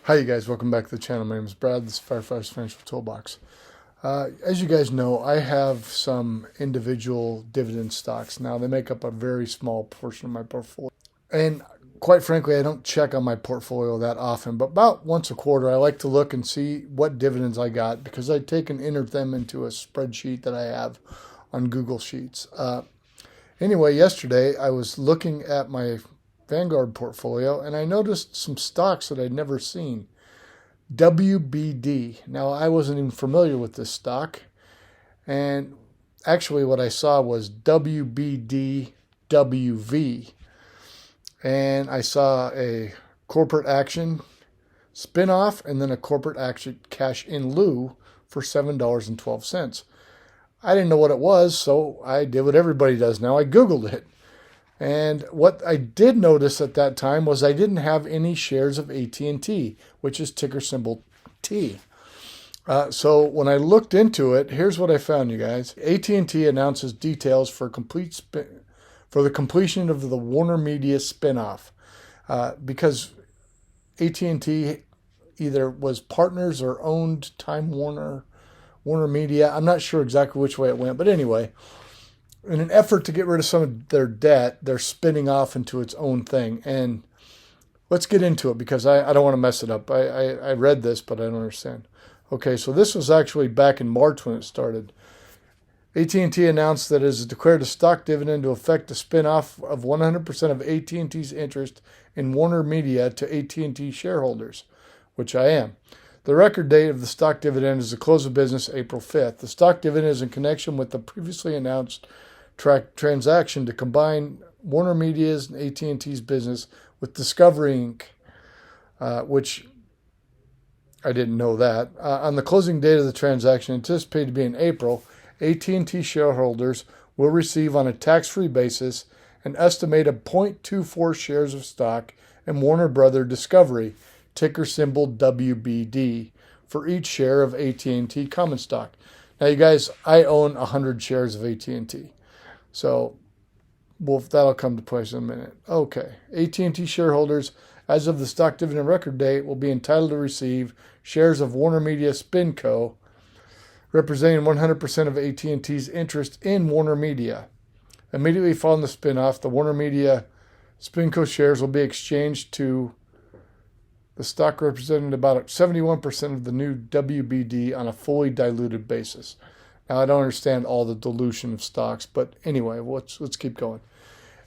Hi, you guys. Welcome back to the channel. My name is Brad. This is Firefighter's Financial Toolbox. As you guys know, I have some individual dividend stocks. Now, they make up a very small portion of my portfolio. And quite frankly, I don't check on my portfolio that often, but about once a quarter, I like to look and see what dividends I got because I take and enter them into a spreadsheet that I have on Google Sheets. Anyway, yesterday I was looking at my Vanguard portfolio and I noticed some stocks that I'd never seen. WBD. Now, I wasn't even familiar with this stock, and actually what I saw was WBDWV, and I saw a corporate action spinoff and then a corporate action cash in lieu for $7.12. I didn't know what it was, so I did what everybody does now. I Googled it. And what I did notice at that time was I didn't have any shares of AT&T, which is ticker symbol T. So when I looked into it, here's what I found, you guys. AT&T announces details for the completion of the Warner Media spinoff, because AT&T either was partners or owned Time Warner Media. I'm not sure exactly which way it went, but anyway, in an effort to get rid of some of their debt, they're spinning off into its own thing. And let's get into it because I don't want to mess it up. I read this, but I don't understand. Okay, so this was actually back in March when it started. AT&T announced that it has declared a stock dividend to affect the spinoff of 100% of AT&T's interest in Warner Media to AT&T shareholders, which I am. The record date of the stock dividend is the close of business April 5th. The stock dividend is in connection with the previously announced transaction to combine Warner Media's and AT&T's business with Discovery Inc., which I didn't know that. On the closing date of the transaction, anticipated to be in April, AT&T shareholders will receive on a tax-free basis an estimated 0.24 shares of stock in Warner Brother Discovery, ticker symbol WBD, for each share of AT&T common stock. Now, you guys, I own 100 shares of AT&T. So, well, that'll come to place in a minute. Okay. AT&T shareholders, as of the stock dividend record date, will be entitled to receive shares of Warner Media SpinCo, representing 100% of AT&T's interest in Warner Media. Immediately following the spinoff, the Warner Media SpinCo shares will be exchanged to the stock representing about 71% of the new WBD on a fully diluted basis. Now, I don't understand all the dilution of stocks, but anyway, let's keep going.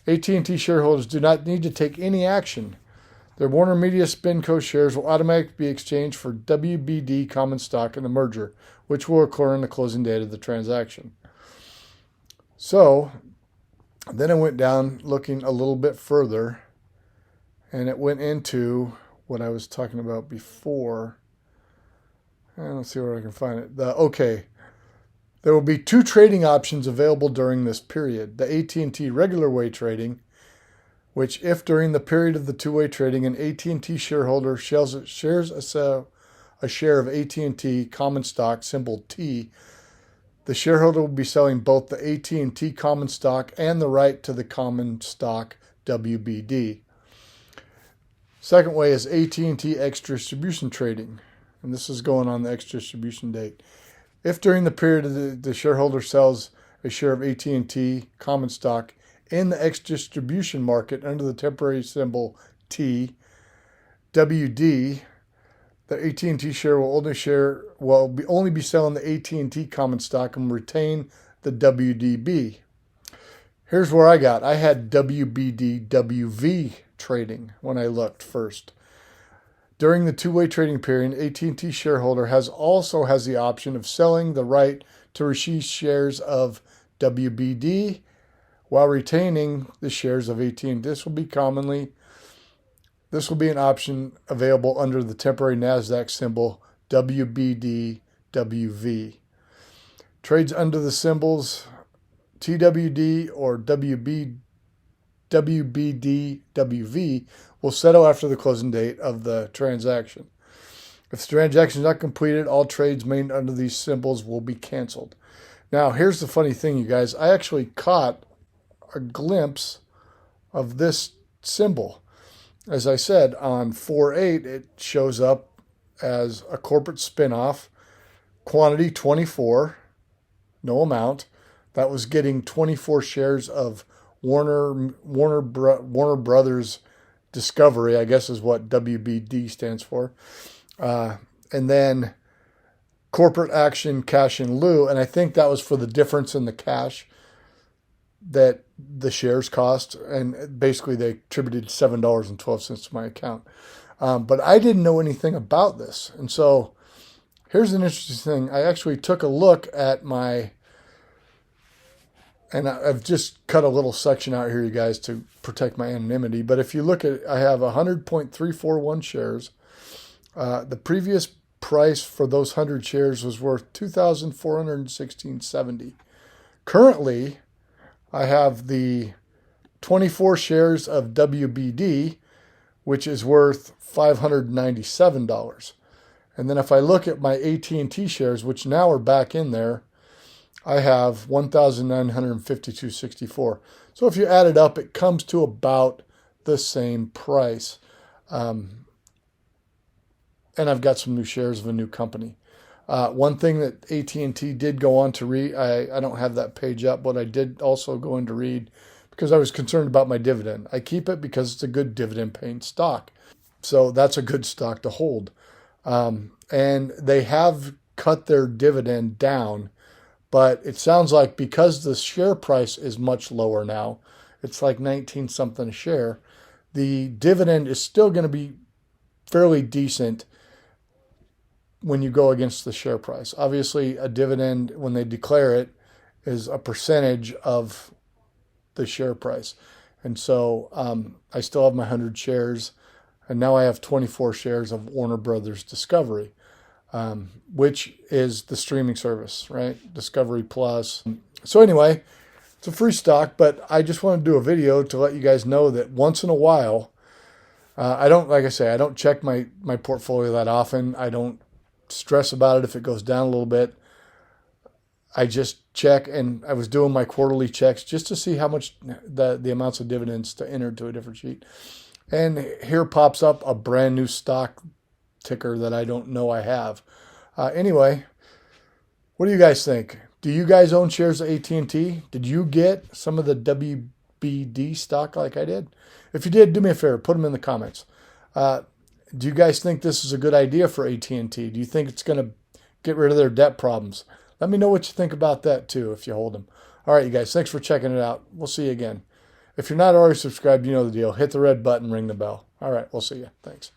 AT&T shareholders do not need to take any action. Their Warner Media SpinCo shares will automatically be exchanged for WBD common stock in the merger, which will occur on the closing date of the transaction. So, then I went down looking a little bit further, and it went into what I was talking about before. And let's see where I can find it. There will be two trading options available during this period. The AT&T regular way trading, which if during the period of the two-way trading an AT&T shareholder shares a share of AT&T common stock, symbol T, the shareholder will be selling both the AT&T common stock and the right to the common stock WBD. Second way is AT&T ex-distribution trading, and this is going on the ex-distribution date. If during the period the shareholder sells a share of AT&T common stock in the ex-distribution market under the temporary symbol T, WD, the AT&T share will only be selling the AT&T common stock and retain the WDB. Here's where I had WBDWV trading when I looked first. During the two-way trading period, AT&T shareholder also has the option of selling the right to receive shares of WBD while retaining the shares of AT&T. This will be an option available under the temporary NASDAQ symbol WBDWV. Trades under the symbols TWD or WBDWV will settle after the closing date of the transaction. If the transaction is not completed, all trades made under these symbols will be canceled. Now, here's the funny thing, you guys. I actually caught a glimpse of this symbol. as I said, on 4/8, it shows up as a corporate spinoff, quantity 24, no amount. That was getting 24 shares of Warner Brothers Discovery, I guess is what WBD stands for. And then corporate action cash in lieu, and I think that was for the difference in the cash that the shares cost, and basically they attributed $7.12 to my account. But I didn't know anything about this, and so here's an interesting thing. I actually took a look at my, and I've just cut a little section out here, you guys, to protect my anonymity. But if you look at, I have 100.341 shares. The previous price for those 100 shares was worth $2,416.70. Currently, I have the 24 shares of WBD, which is worth $597. And then if I look at my AT&T shares, which now are back in there, I have $1,952.64. So if you add it up, it comes to about the same price. And I've got some new shares of a new company. One thing that AT&T did go on to read, I don't have that page up, but I did also go in to read because I was concerned about my dividend. I keep it because it's a good dividend-paying stock. So that's a good stock to hold. And they have cut their dividend down, but it sounds like because the share price is much lower now, it's like 19 something a share, the dividend is still going to be fairly decent when you go against the share price. Obviously, a dividend, when they declare it, is a percentage of the share price. And so I still have my 100 shares, and now I have 24 shares of Warner Brothers Discovery, which is the streaming service, right? Discovery Plus. So anyway, it's a free stock, but I just want to do a video to let you guys know that once in a while, I don't, like I say, I don't check my portfolio that often. I don't stress about it if it goes down a little bit. I just check, and I was doing my quarterly checks just to see how much the amounts of dividends to enter to a different sheet. And here pops up a brand new stock ticker that I don't know I have. Anyway, what do you guys think? Do you guys own shares of AT&T? Did you get some of the WBD stock like I did? If you did, do me a favor, put them in the comments. Do you guys think this is a good idea for AT&T? Do you think it's going to get rid of their debt problems? Let me know what you think about that too if you hold them. All right, you guys, thanks for checking it out. We'll see you again. If you're not already subscribed, you know the deal. Hit the red button, ring the bell. All right, we'll see you. Thanks.